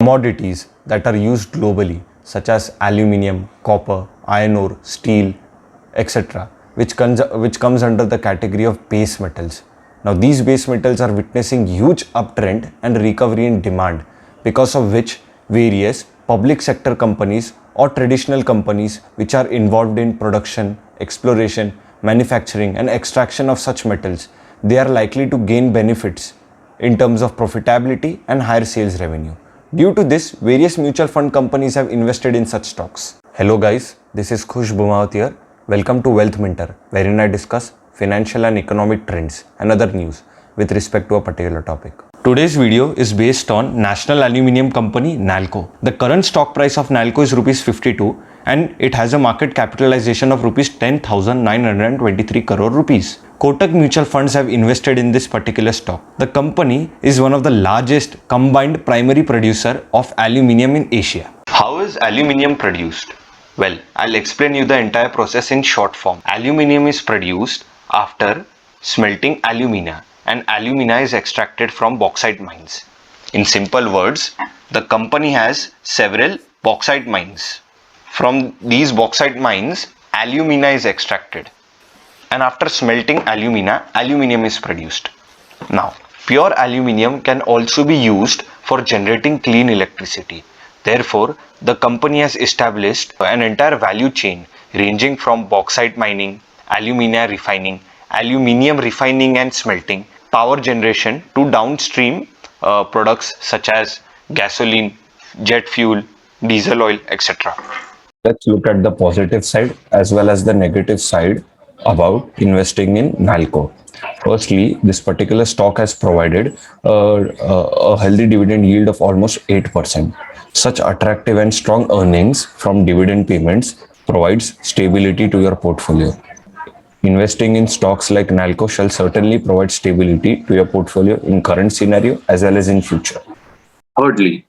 Commodities that are used globally, such as aluminium, copper, iron ore, steel, etc., which comes under the category of base metals. Now, these base metals are witnessing huge uptrend and recovery in demand, because of which various public sector companies or traditional companies which are involved in production, exploration, manufacturing and extraction of such metals, they are likely to gain benefits in terms of profitability and higher sales revenue. Due to this, various mutual fund companies have invested in such stocks. Hello guys, this is Khush Bhumawat here. Welcome to Wealth Minter, wherein I discuss financial and economic trends and other news with respect to a particular topic. Today's video is based on National Aluminium Company NALCO. The current stock price of NALCO is rupees 52 and it has a market capitalization of rupees 10,923 crore rupees. Kotak mutual funds have invested in this particular stock. The company is one of the largest combined primary producer of aluminium in Asia. How is aluminium produced? Well, I'll explain you the entire process in short form. Aluminium is produced after smelting alumina, and alumina is extracted from bauxite mines. In simple words, the company has several bauxite mines. From these bauxite mines, alumina is extracted, and after smelting alumina, aluminium is produced. Now, pure aluminium can also be used for generating clean electricity. Therefore, the company has established an entire value chain ranging from bauxite mining, alumina refining, aluminium refining and smelting, power generation to downstream products such as gasoline, jet fuel, diesel oil, etc. Let's look at the positive side as well as the negative side about investing in NALCO. Firstly, this particular stock has provided a healthy dividend yield of almost 8%. Such attractive and strong earnings from dividend payments provides stability to your portfolio. Investing in stocks like NALCO shall certainly provide stability to your portfolio in current scenario as well as in future. Thirdly,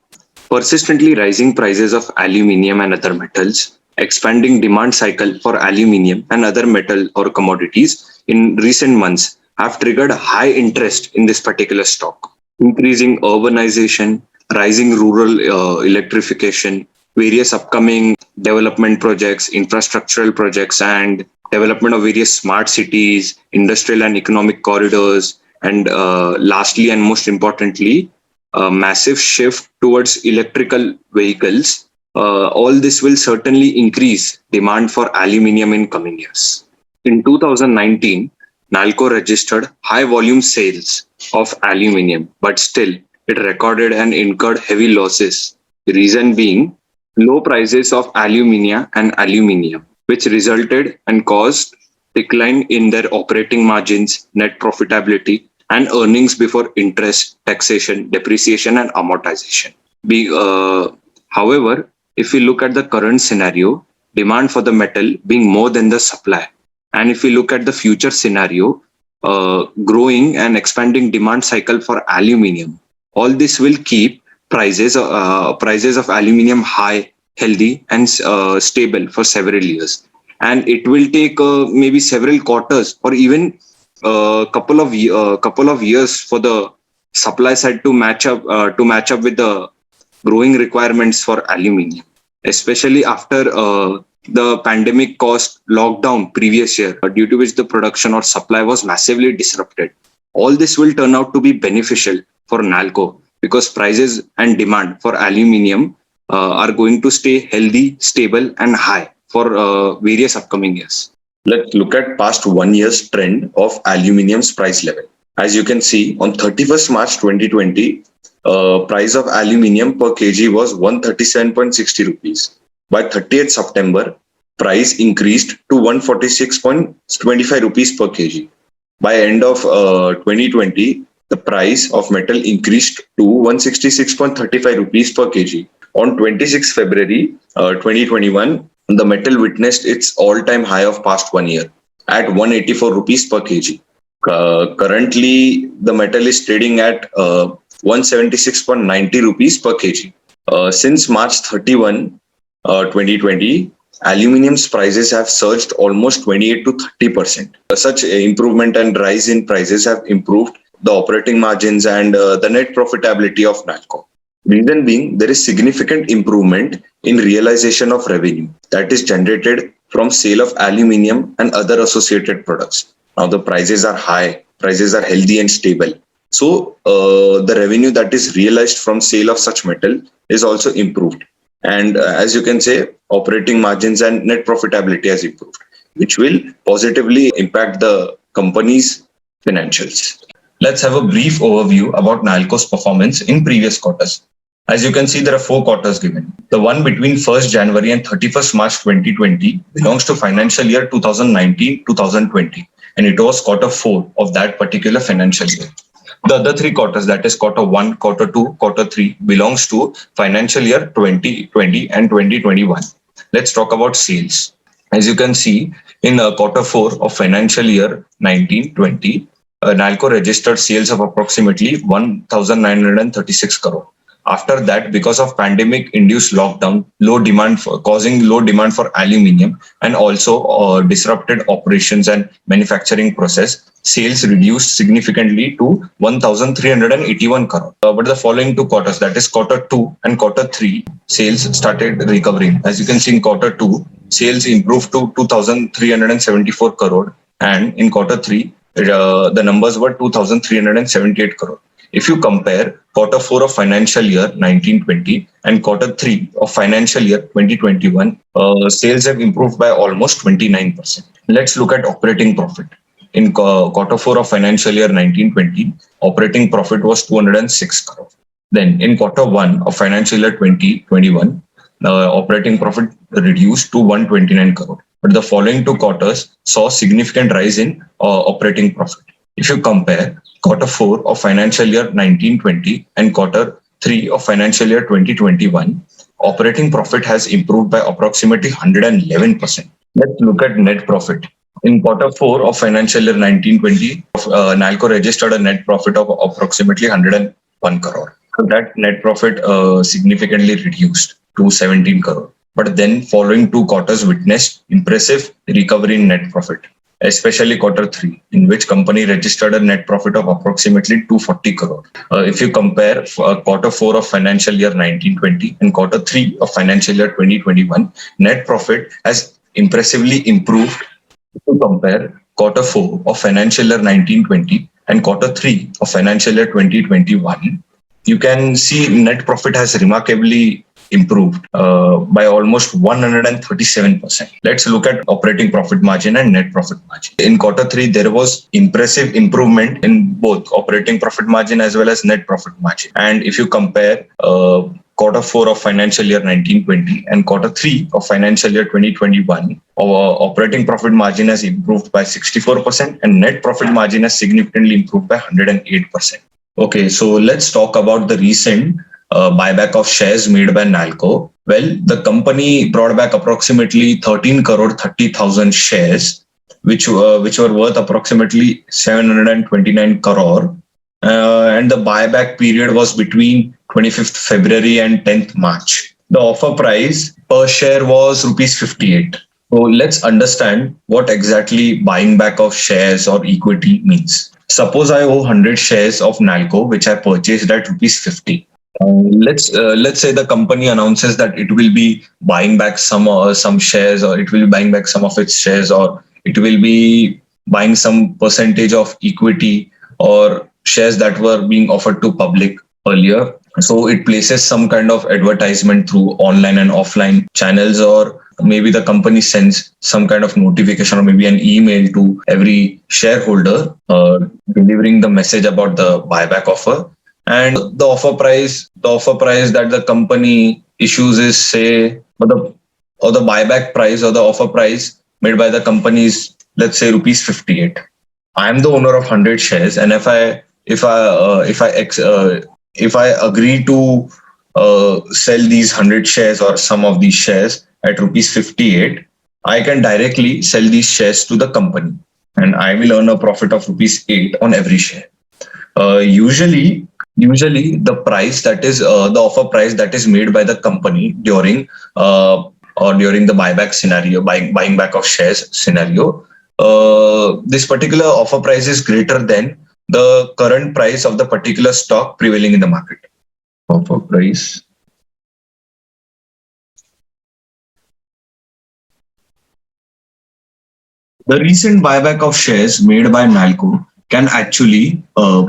persistently rising prices of aluminium and other metals, expanding demand cycle for aluminium and other metal or commodities in recent months have triggered high interest in this particular stock. Increasing urbanization, rising rural electrification, various upcoming development projects, infrastructural projects, and development of various smart cities, industrial and economic corridors, and lastly and most importantly, a massive shift towards electrical vehicles. All this will certainly increase demand for aluminium in coming years. In 2019, NALCO registered high volume sales of aluminium, but still it recorded and incurred heavy losses. The reason being low prices of alumina and aluminium, which resulted and caused decline in their operating margins, net profitability, and earnings before interest, taxation, depreciation, and amortization. However, if we look at the current scenario, demand for the metal being more than the supply, and if we look at the future scenario, growing and expanding demand cycle for aluminium, all this will keep prices of aluminium high, healthy, and stable for several years. And it will take maybe several quarters or even couple of years for the supply side to match up with the growing requirements for aluminium, especially after the pandemic caused lockdown previous year, due to which the production or supply was massively disrupted. All this will turn out to be beneficial for NALCO because prices and demand for aluminium are going to stay healthy, stable, and high for various upcoming years. Let's look at past 1 year's trend of aluminium's price level. As you can see, on 31st March 2020, price of aluminium per kg was 137.60 rupees. By 30th September, price increased to 146.25 rupees per kg. By end of 2020, the price of metal increased to 166.35 rupees per kg. On 26 February 2021, the metal witnessed its all-time high of past 1 year at 184 rupees per kg. Currently, the metal is trading at 176.90 rupees per kg. Since March 31, 2020, aluminium's prices have surged almost 28 to 30%. Such improvement and rise in prices have improved the operating margins and the net profitability of NALCO. Reason being, there is significant improvement in realization of revenue that is generated from sale of aluminium and other associated products. Now the prices are high, prices are healthy and stable. So the revenue that is realized from sale of such metal is also improved. And as you can say, operating margins and net profitability has improved, which will positively impact the company's financials. Let's have a brief overview about Nalco's performance in previous quarters. As you can see, there are 4 quarters given. The one between 1st January and 31st March 2020 belongs to financial year 2019-2020, and it was quarter 4 of that particular financial year. The other 3 quarters, that is quarter 1, quarter 2, quarter 3, belongs to financial year 2020 and 2021. Let's talk about sales. As you can see, in quarter 4 of financial year 1920, Nalco registered sales of approximately 1,936 crore. After that, because of pandemic-induced lockdown, causing low demand for aluminium, and also disrupted operations and manufacturing process, sales reduced significantly to 1,381 crore. But the following 2 quarters, that is quarter 2 and quarter 3, sales started recovering. As you can see, in quarter 2, sales improved to 2,374 crore, and in quarter 3, the numbers were 2,378 crore. If you compare quarter 4 of financial year 1920 and quarter 3 of financial year 2021, sales have improved by almost 29%. Let's look at operating profit. In quarter 4 of financial year 1920, operating profit was 206 crore. Then in quarter 1 of financial year 2021, operating profit reduced to 129 crore. But the following 2 quarters saw significant rise in operating profit. If you compare quarter 4 of financial year 1920 and quarter 3 of financial year 2021, operating profit has improved by approximately 111%. Let's look at net profit. In quarter 4 of financial year 1920, Nalco registered a net profit of approximately 101 crore. So that net profit significantly reduced to 17 crore. But then following 2 quarters witnessed impressive recovery in net profit, especially quarter 3, in which company registered a net profit of approximately 240 crore. If you compare quarter 4 of financial year 1920 and quarter 3 of financial year 2021, net profit has impressively improved. If you compare quarter 4 of financial year 1920 and quarter 3 of financial year 2021, you can see net profit has remarkably improved by almost 137%. Let's look at operating profit margin and net profit margin. In quarter 3, there was impressive improvement in both operating profit margin as well as net profit margin. And if you compare quarter 4 of financial year 1920 and quarter 3 of financial year 2021, our operating profit margin has improved by 64% and net profit margin has significantly improved by 108%. Okay, so let's talk about the recent buyback of shares made by Nalco. Well, the company brought back approximately 13 crore 30,000 shares, which were worth approximately 729 crore. And the buyback period was between 25th February and 10th March. The offer price per share was rupees 58. So let's understand what exactly buying back of shares or equity means. Suppose I owe 100 shares of Nalco, which I purchased at rupees 50. Let's say the company announces that it will be buying back some shares, or it will be buying back some of its shares, or it will be buying some percentage of equity or shares that were being offered to public earlier. So it places some kind of advertisement through online and offline channels, or maybe the company sends some kind of notification or maybe an email to every shareholder delivering the message about the buyback offer. And the offer price that the company issues is, say, or the buyback price or the offer price made by the company is, let's say, rupees 58. I am the owner of 100 shares, and if I agree to sell these 100 shares or some of these shares at rupees 58, I can directly sell these shares to the company, and I will earn a profit of rupees 8 on every share. Usually the price that is the offer price that is made by the company during the buyback scenario, buying back of shares scenario, this particular offer price is greater than the current price of the particular stock prevailing in the market. offer price. The recent buyback of shares made by Nalco can actually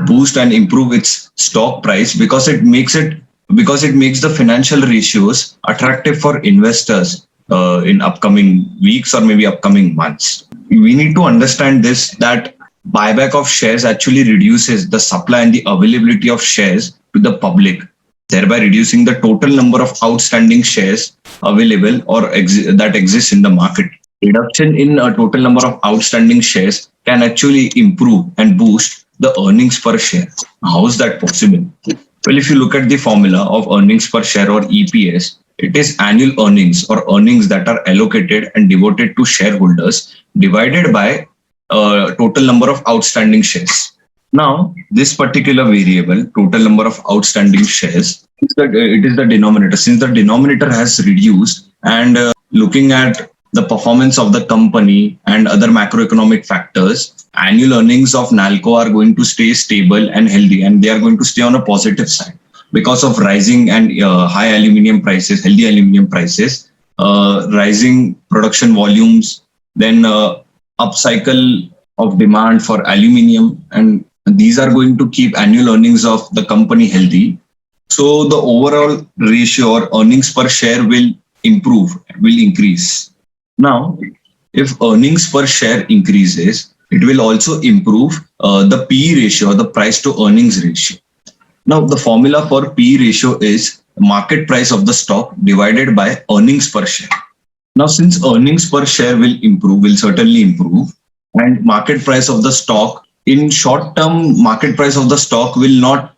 boost and improve its stock price because it makes the financial ratios attractive for investors in upcoming weeks or maybe upcoming months. We need to understand this, that buyback of shares actually reduces the supply and the availability of shares to the public, thereby reducing the total number of outstanding shares available or that exists in the market. Reduction in a total number of outstanding shares can actually improve and boost the earnings per share. How is that possible? Well, if you look at the formula of earnings per share or EPS, it is annual earnings or earnings that are allocated and devoted to shareholders divided by total number of outstanding shares. Now, this particular variable, total number of outstanding shares, it is the denominator. Since the denominator has reduced, and looking at the performance of the company and other macroeconomic factors, annual earnings of Nalco are going to stay stable and healthy, and they are going to stay on a positive side because of rising and high aluminum prices, healthy aluminum prices, rising production volumes, then upcycle of demand for aluminum, and these are going to keep annual earnings of the company healthy. So the overall ratio or earnings per share will improve, will increase. Now, if earnings per share increases, it will also improve the PE ratio, the price to earnings ratio. Now, the formula for PE ratio is market price of the stock divided by earnings per share. Now, since earnings per share will certainly improve, and market price of the stock in short term, market price of the stock will not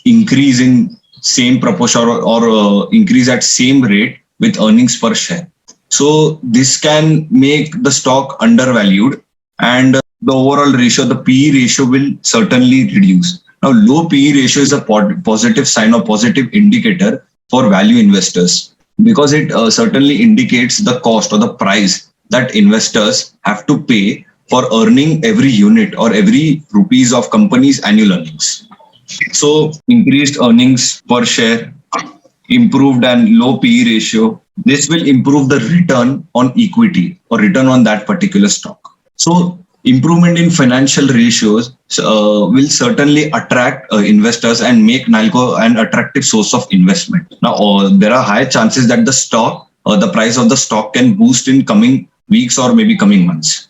increase in same proportion or increase at same rate with earnings per share. So this can make the stock undervalued, and the overall ratio, the PE ratio, will certainly reduce. Now, low PE ratio is a positive sign or positive indicator for value investors because it certainly indicates the cost or the price that investors have to pay for earning every unit or every rupees of company's annual earnings. So increased earnings per share, improved and low PE ratio, this will improve the return on equity or return on that particular stock. So improvement in financial ratios will certainly attract investors and make Nalco an attractive source of investment. Now, there are high chances that the price of the stock can boost in coming weeks or maybe coming months.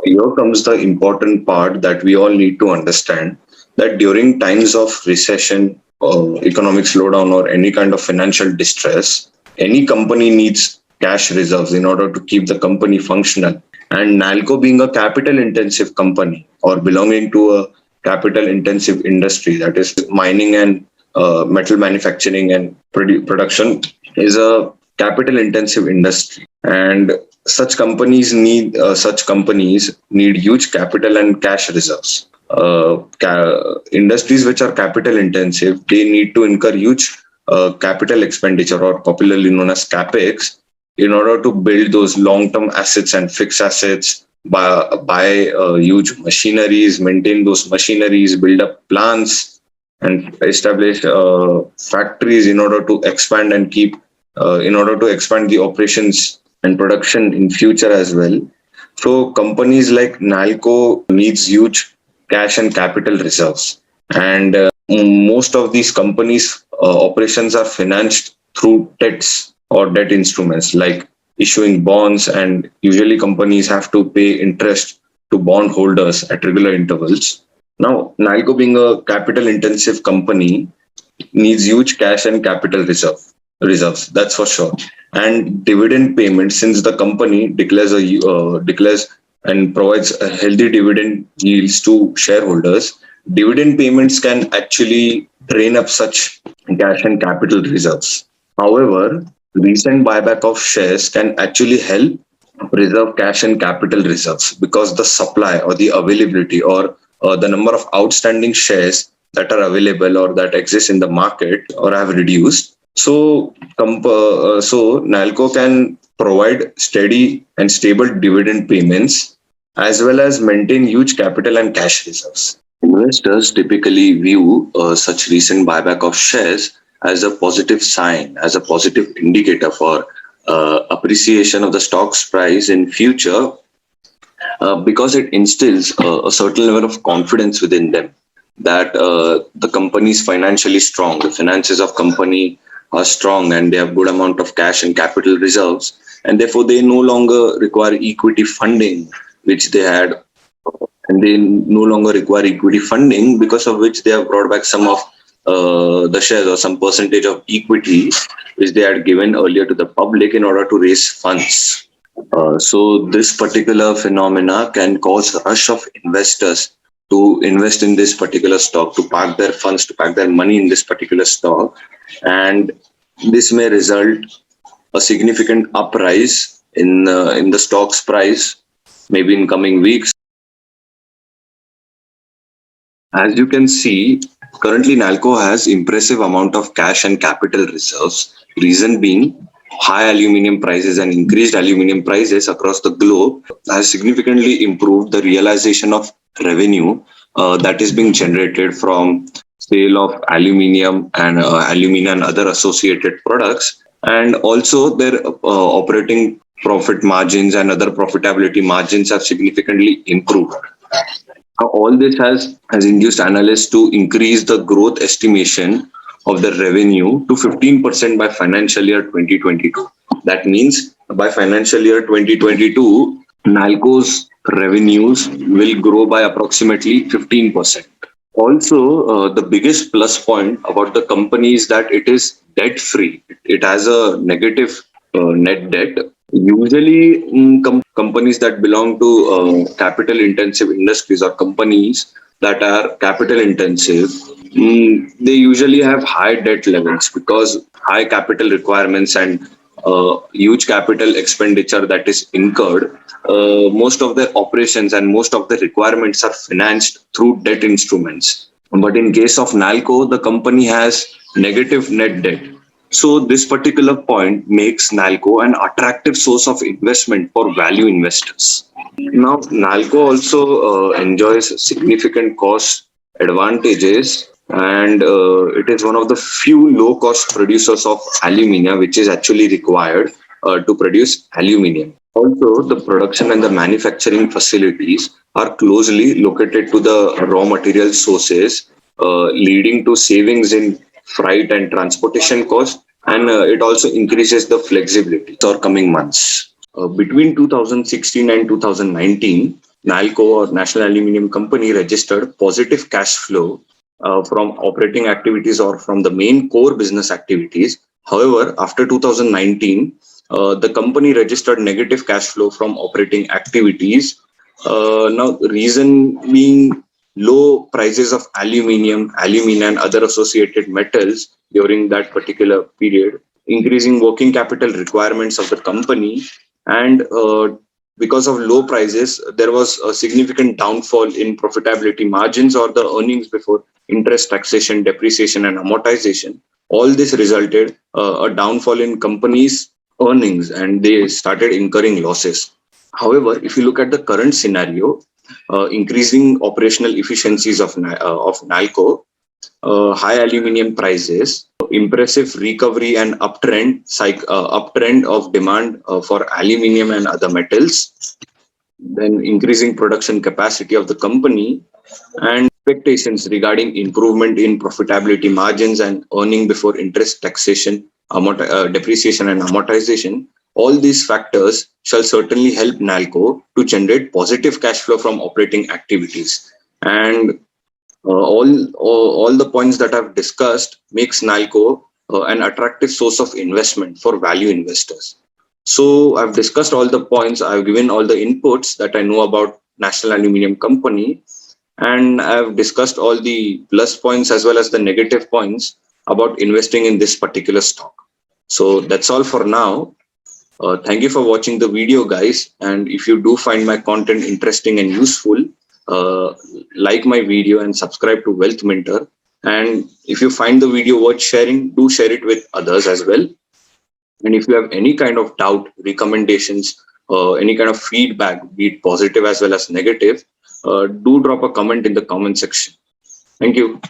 Here comes the important part that we all need to understand, that during times of recession or economic slowdown or any kind of financial distress, any company needs cash reserves in order to keep the company functional. And Nalco, being a capital intensive company or belonging to a capital intensive industry, that is mining and metal manufacturing and production, is a capital intensive industry. And such companies need huge capital and cash reserves. Industries which are capital intensive, they need to incur huge capital expenditure, or popularly known as capex, in order to build those long-term assets and fixed assets, buy huge machineries, maintain those machineries, build up plants, and establish factories in order to expand and in order to expand the operations and production in future as well. So companies like Nalco needs huge cash and capital reserves, and most of these companies' operations are financed through debts or debt instruments like issuing bonds, and usually companies have to pay interest to bond holders at regular intervals. Now, Nalco, being a capital intensive company, needs huge cash and capital reserves, that's for sure. And dividend payments, since the company declares and provides a healthy dividend yields to shareholders, dividend payments can actually drain up such cash and capital reserves. However, recent buyback of shares can actually help preserve cash and capital reserves because the supply or the availability or the number of outstanding shares that are available or that exist in the market or have reduced. So Nalco can provide steady and stable dividend payments as well as maintain huge capital and cash reserves. Investors typically view such recent buyback of shares as a positive sign, as a positive indicator for appreciation of the stock's price in future, because it instills a certain level of confidence within them that the company is financially strong, the finances of company are strong, and they have good amount of cash and capital reserves, and therefore they no longer require equity funding, which they had, and they no longer require equity funding, because of which they have brought back some of the shares or some percentage of equity which they had given earlier to the public in order to raise funds. So this particular phenomena can cause a rush of investors to invest in this particular stock, to park their funds, to park their money in this particular stock, and this may result a significant uprise in the stock's price, maybe in coming weeks. As you can see, currently Nalco has impressive amount of cash and capital reserves. Reason being, high aluminium prices and increased aluminium prices across the globe has significantly improved the realization of revenue that is being generated from sale of aluminium and alumina and other associated products, and also their operating profit margins and other profitability margins have significantly improved. All this has induced analysts to increase the growth estimation of the revenue to 15% by financial year 2022. That means by financial year 2022, Nalco's revenues will grow by approximately 15%. Also, the biggest plus point about the company is that it is debt free. It has a negative net debt. Usually, companies that belong to capital intensive industries or companies that are capital intensive, they usually have high debt levels because high capital requirements and huge capital expenditure that is incurred. Most of their operations and most of the requirements are financed through debt instruments. But in case of Nalco, the company has negative net debt. So this particular point makes Nalco an attractive source of investment for value investors. Now, Nalco also enjoys significant cost advantages, and it is one of the few low-cost producers of alumina, which is actually required to produce aluminium. Also, the production and the manufacturing facilities are closely located to the raw material sources, leading to savings in freight and transportation costs, and it also increases the flexibility for coming months. Between 2016 and 2019, Nalco or National Aluminium Company registered positive cash flow from operating activities or from the main core business activities. However, after 2019, the company registered negative cash flow from operating activities. Now, reason being low prices of aluminium, alumina, and other associated metals during that particular period, increasing working capital requirements of the company, and because of low prices, there was a significant downfall in profitability margins or the earnings before interest, taxation, depreciation, and amortization. All this resulted a downfall in companies' earnings, and they started incurring losses. However, if you look at the current scenario, increasing operational efficiencies of Nalco, high aluminium prices, impressive recovery and uptrend of demand for aluminium and other metals, then increasing production capacity of the company, and expectations regarding improvement in profitability margins and earning before interest, taxation, depreciation, and amortization. All these factors shall certainly help Nalco to generate positive cash flow from operating activities. And all the points that I've discussed makes Nalco an attractive source of investment for value investors. So I've discussed all the points, I've given all the inputs that I know about National Aluminium Company, and I've discussed all the plus points as well as the negative points about investing in this particular stock. So that's all for now. Thank you for watching the video, guys. And if you do find my content interesting and useful, like my video and subscribe to Wealth Mentor. And if you find the video worth sharing, do share it with others as well. And if you have any kind of doubt, recommendations, any kind of feedback, be it positive as well as negative, do drop a comment in the comment section. Thank you.